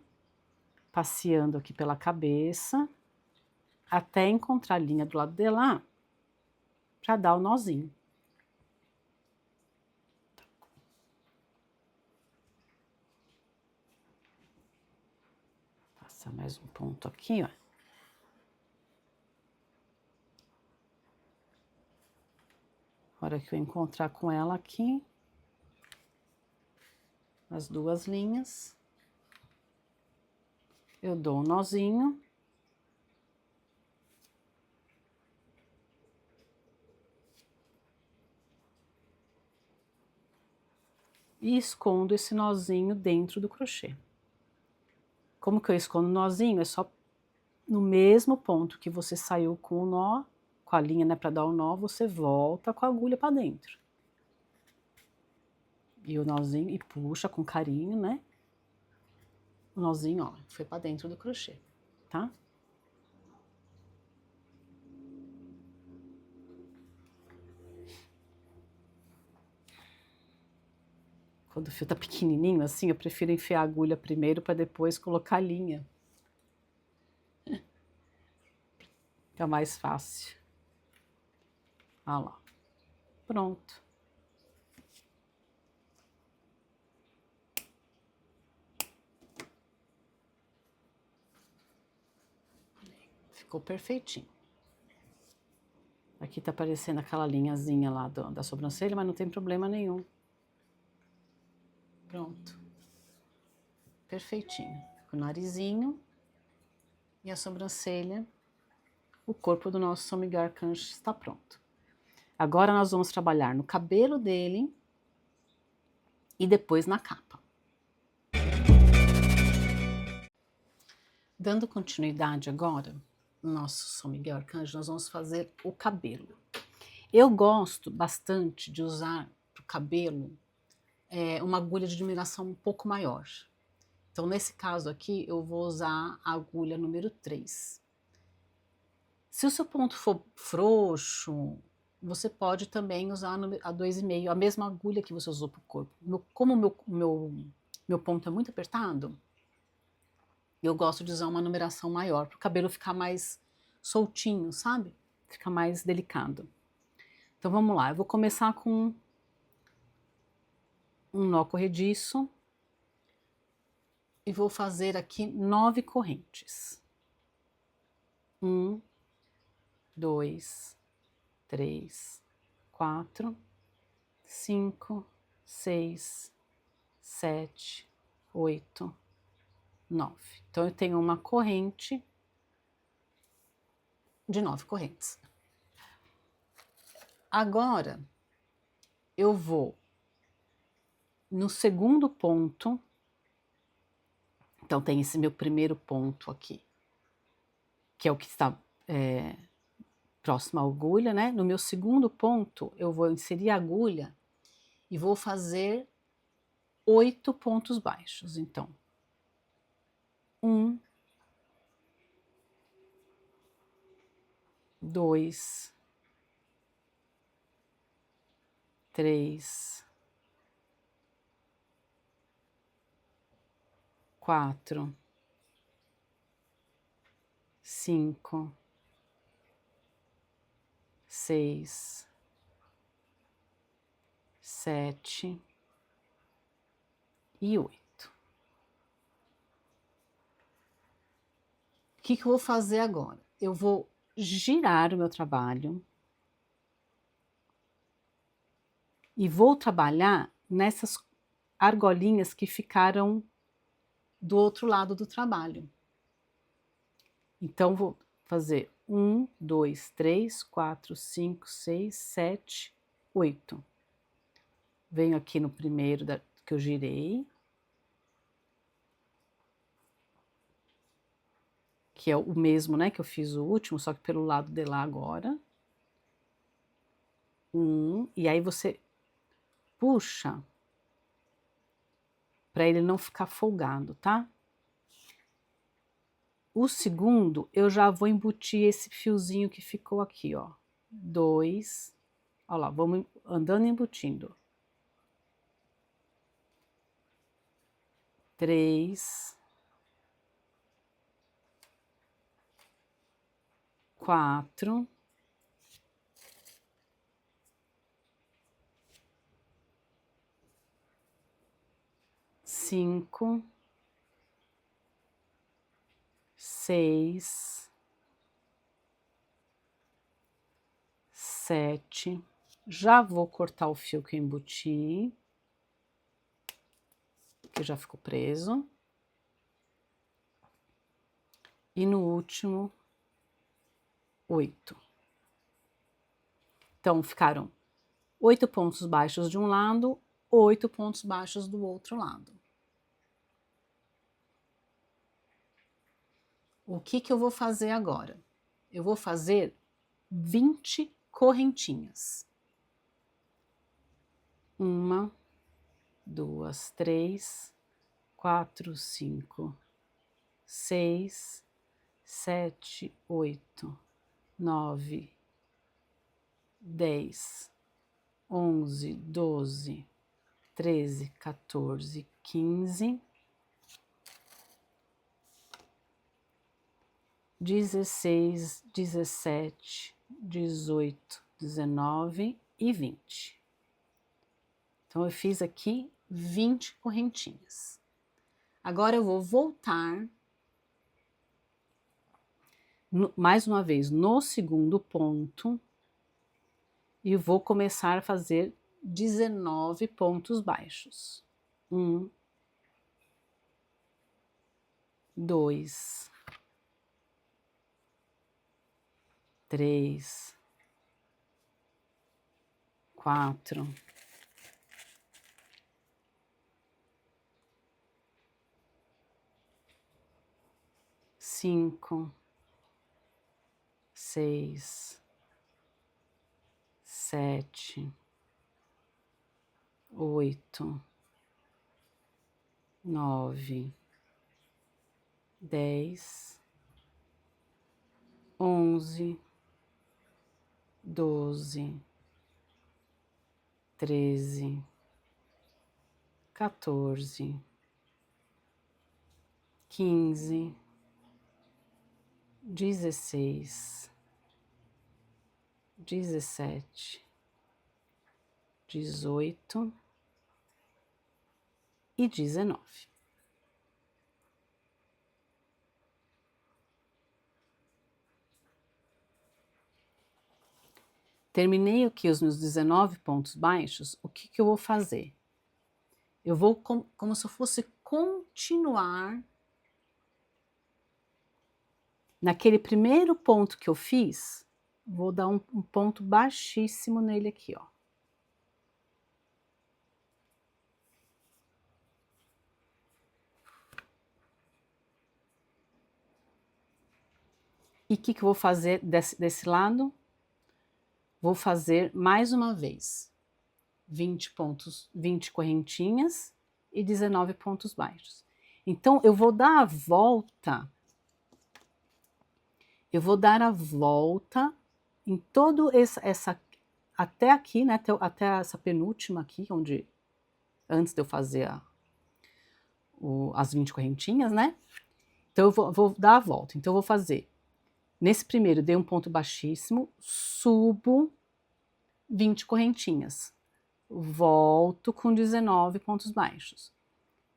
Speaker 1: passeando aqui pela cabeça, até encontrar a linha do lado de lá, para dar o nozinho. Passar mais um ponto aqui, ó. A hora que eu encontrar com ela aqui, as 2 linhas, eu dou um nozinho. E escondo esse nozinho dentro do crochê. Como que eu escondo o nozinho? É só no mesmo ponto que você saiu com o nó, com a linha, né, para dar o nó, você volta com a agulha para dentro. E o nozinho, e puxa com carinho, né? O nozinho, ó, foi para dentro do crochê, tá? Quando o fio tá pequenininho assim, eu prefiro enfiar a agulha primeiro para depois colocar a linha. Fica mais fácil. Olha lá. Pronto. Ficou perfeitinho. Aqui tá aparecendo aquela linhazinha lá da sobrancelha, mas não tem problema nenhum. Pronto. Perfeitinho. O narizinho e a sobrancelha. O corpo do nosso São Miguel Arcanjo está pronto. Agora nós vamos trabalhar no cabelo dele e depois na capa. Dando continuidade agora no nosso São Miguel Arcanjo, nós vamos fazer o cabelo. Eu gosto bastante de usar para o cabelo uma agulha de diminuição um pouco maior. Então, nesse caso aqui, eu vou usar a agulha número 3. Se o seu ponto for frouxo, você pode também usar a 2,5, a mesma agulha que você usou para o corpo. Como o meu ponto é muito apertado, eu gosto de usar uma numeração maior, para o cabelo ficar mais soltinho, sabe? Fica mais delicado. Então vamos lá, eu vou começar com um nó corrediço e vou fazer aqui 9 correntes. 1, 2, 3, 4, 5, 6, 7, 8, 9. Então, eu tenho uma corrente de 9 correntes. Agora, eu vou no segundo ponto. Então, tem esse meu primeiro ponto aqui, que é o que está próximo à agulha, né? No meu segundo ponto, eu vou inserir a agulha e vou fazer 8 pontos baixos. Então, 1, 2, 3, 4, 5, 6, 7 e 8. O que eu vou fazer agora? Eu vou girar o meu trabalho e vou trabalhar nessas argolinhas que ficaram do outro lado do trabalho. Então, vou fazer 1, 2, 3, 4, 5, 6, 7, 8. Venho aqui no primeiro que eu girei, que é o mesmo, né, que eu fiz o último, só que pelo lado de lá agora. 1, e aí você puxa para ele não ficar folgado, tá? O segundo, eu já vou embutir esse fiozinho que ficou aqui, ó. 2, olha lá, vamos andando e embutindo. 3, 4, 5, 6, 7. Já vou cortar o fio que eu embuti, que já ficou preso. E no último, 8. Então, ficaram 8 pontos baixos de um lado, 8 pontos baixos do outro lado. O que eu vou fazer agora? Eu vou fazer 20 correntinhas. 1, 2, 3, 4, 5, 6, 7, 8, 9, 10, 11, 12, 13, 14, 15, 16, 17, 18, 19 e 20. Então, eu fiz aqui 20 correntinhas. Agora, eu vou voltar, mais uma vez, no segundo ponto, e vou começar a fazer 19 pontos baixos. 1, 2, 3, 4, 5, 6, 7, 8, 9, 10, 11, 12, 13, 14, 15, 16, 17, 18 e 19. Terminei aqui os meus 19 pontos baixos, o que eu vou fazer? Eu vou, como se eu fosse continuar naquele primeiro ponto que eu fiz, vou dar um ponto baixíssimo nele aqui, ó. E o que eu vou fazer desse lado? Vou fazer mais uma vez 20 pontos, 20 correntinhas e 19 pontos baixos. Então, eu vou dar a volta, em todo até aqui, né, até essa penúltima aqui, antes de eu fazer as 20 correntinhas, né? Então, eu vou dar a volta. Então, eu vou fazer, nesse primeiro, dei um ponto baixíssimo, subo 20 correntinhas, volto com 19 pontos baixos,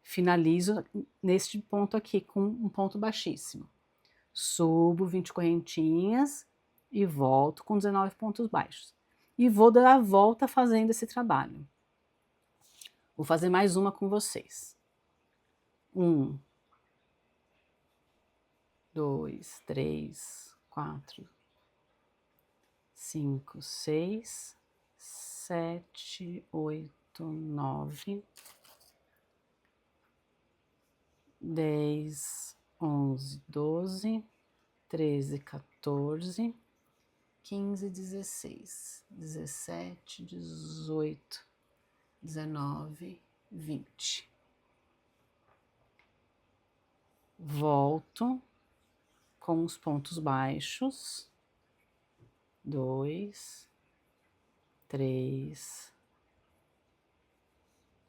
Speaker 1: finalizo neste ponto aqui com um ponto baixíssimo, subo 20 correntinhas e volto com 19 pontos baixos. E vou dar a volta fazendo esse trabalho. Vou fazer mais uma com vocês. 1, 2, 3, 4, 5, 6, 7, 8, 9, 10, 11, 12, 13, 14, 15, 16, 17, 18, 19, 20. Volto com os pontos baixos. 2, 3,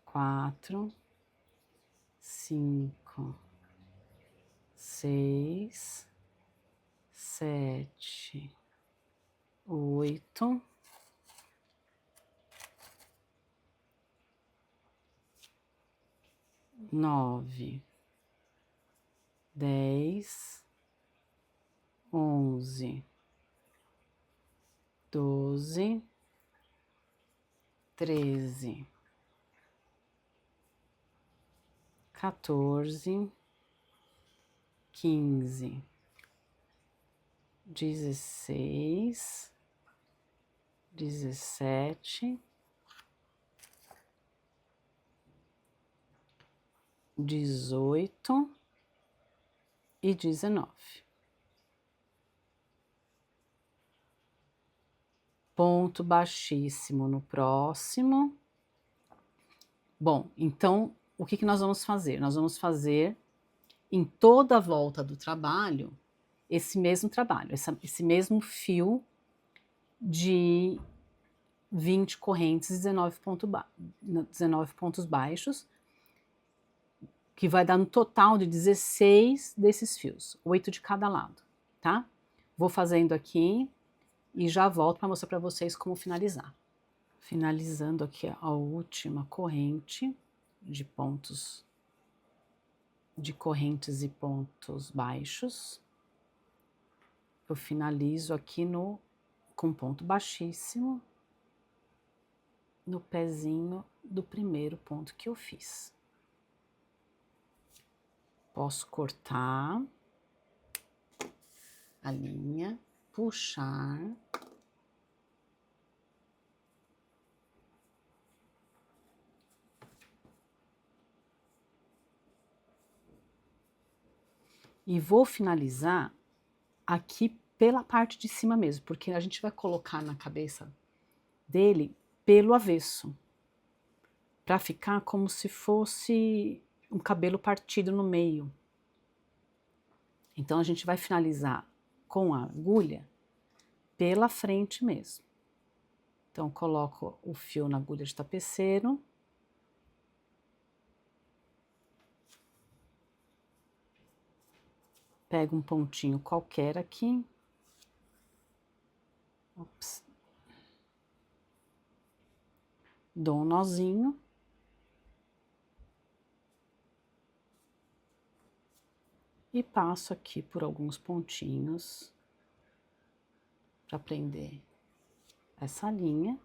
Speaker 1: 4, 5, 6, 7, 8, 9, 10, 11, 12, 13, 14, 15, 16, 17, 18 e 19. Ponto baixíssimo no próximo. Bom, então, o que nós vamos fazer? Nós vamos fazer em toda a volta do trabalho esse mesmo trabalho, esse mesmo fio de 20 correntes e 19 pontos baixos, que vai dar no total de 16 desses fios, 8 de cada lado, tá? Vou fazendo aqui e já volto para mostrar para vocês como finalizar. Finalizando aqui a última corrente de correntes e pontos baixos. Eu finalizo aqui com ponto baixíssimo no pezinho do primeiro ponto que eu fiz. Posso cortar a linha, puxar. E vou finalizar aqui pela parte de cima mesmo, porque a gente vai colocar na cabeça dele pelo avesso, para ficar como se fosse um cabelo partido no meio. Então, a gente vai finalizar com a agulha pela frente mesmo. Então, coloco o fio na agulha de tapeceiro. Pego um pontinho qualquer aqui. Ops. Dou um nozinho. E passo aqui por alguns pontinhos para prender essa linha.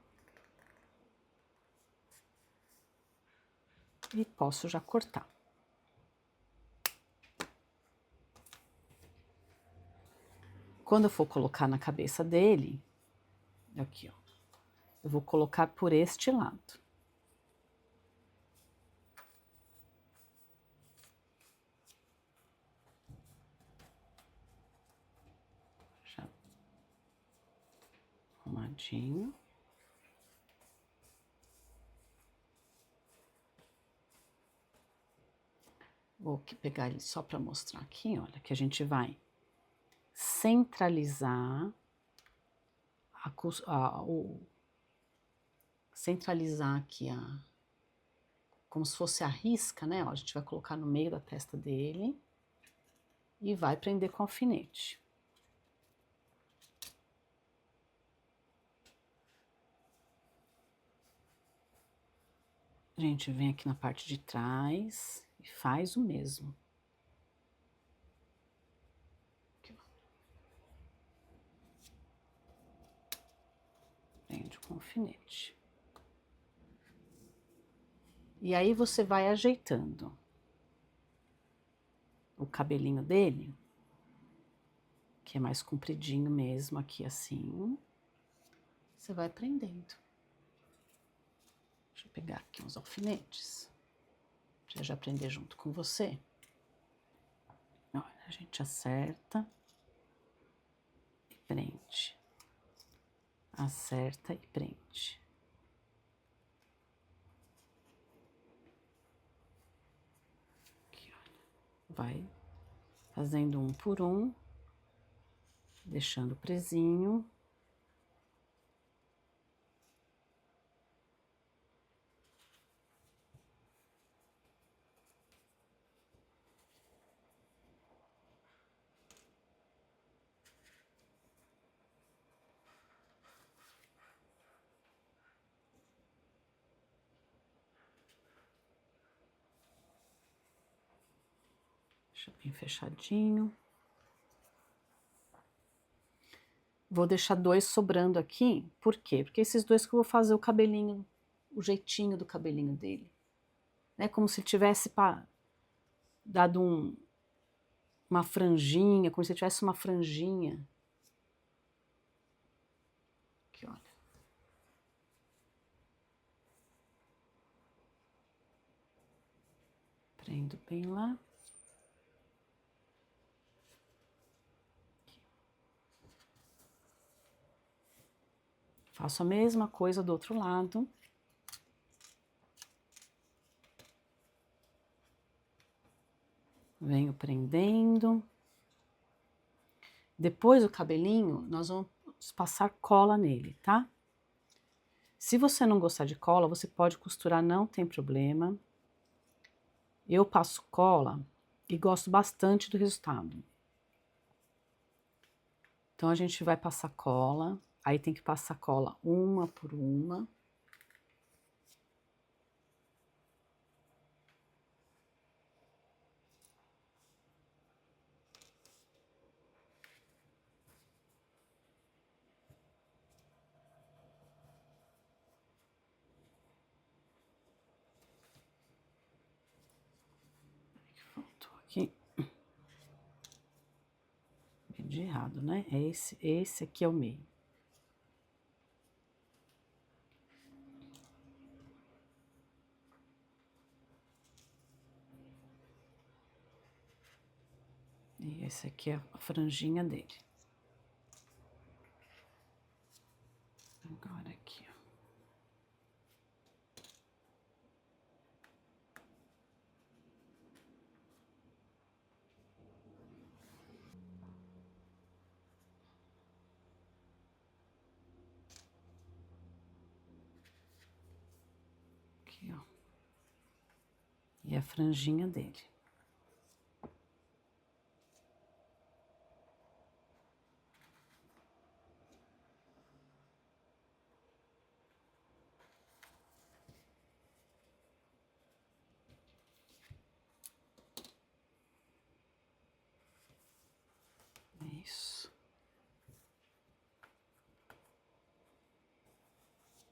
Speaker 1: E posso já cortar. Quando eu for colocar na cabeça dele, aqui, ó, eu vou colocar por este lado. Já arrumadinho. Vou pegar ele só para mostrar aqui, olha, que a gente vai centralizar centralizar aqui como se fosse a risca, né? Ó, a gente vai colocar no meio da testa dele e vai prender com alfinete. A gente vem aqui na parte de trás e faz o mesmo. Aqui, ó. Prende com alfinete. E aí você vai ajeitando o cabelinho dele, que é mais compridinho mesmo, aqui assim. Você vai prendendo. Deixa eu pegar aqui uns alfinetes, pra já prender junto com você. Olha, a gente acerta e prende. Acerta e prende. Aqui, olha. Vai fazendo um por um, deixando presinho. Deixa bem fechadinho. Vou deixar 2 sobrando aqui, por quê? Porque esses 2 que eu vou fazer o cabelinho, o jeitinho do cabelinho dele. É como se tivesse dado uma franjinha, como se tivesse uma franjinha. Aqui, olha. Prendo bem lá. Faço a mesma coisa do outro lado. Venho prendendo. Depois o cabelinho, nós vamos passar cola nele, tá? Se você não gostar de cola, você pode costurar, não tem problema. Eu passo cola e gosto bastante do resultado. Então, a gente vai passar cola, aí tem que passar cola uma por uma. Faltou aqui. Medi errado, né? Esse aqui é o meio. E esse aqui é a franjinha dele. Agora aqui, ó. Aqui, ó. E a franjinha dele. Isso.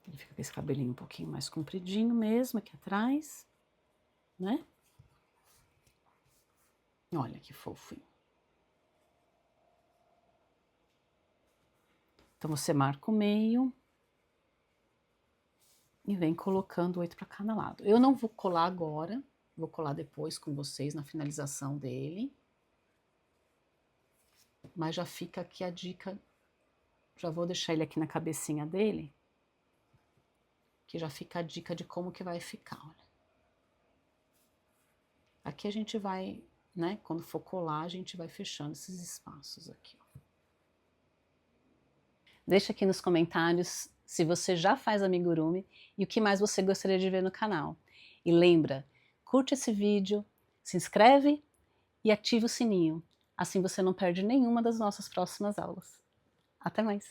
Speaker 1: Ele fica com esse cabelinho um pouquinho mais compridinho mesmo aqui atrás, né? Olha que fofinho. Então, você marca o meio e vem colocando 8 para cada lado. Eu não vou colar agora, vou colar depois com vocês na finalização dele. Mas já fica aqui a dica, já vou deixar ele aqui na cabecinha dele, que já fica a dica de como que vai ficar, olha. Aqui a gente vai, né, quando for colar, a gente vai fechando esses espaços aqui. Ó. Deixa aqui nos comentários se você já faz amigurumi e o que mais você gostaria de ver no canal. E lembra, curte esse vídeo, se inscreve e ativa o sininho. Assim você não perde nenhuma das nossas próximas aulas. Até mais!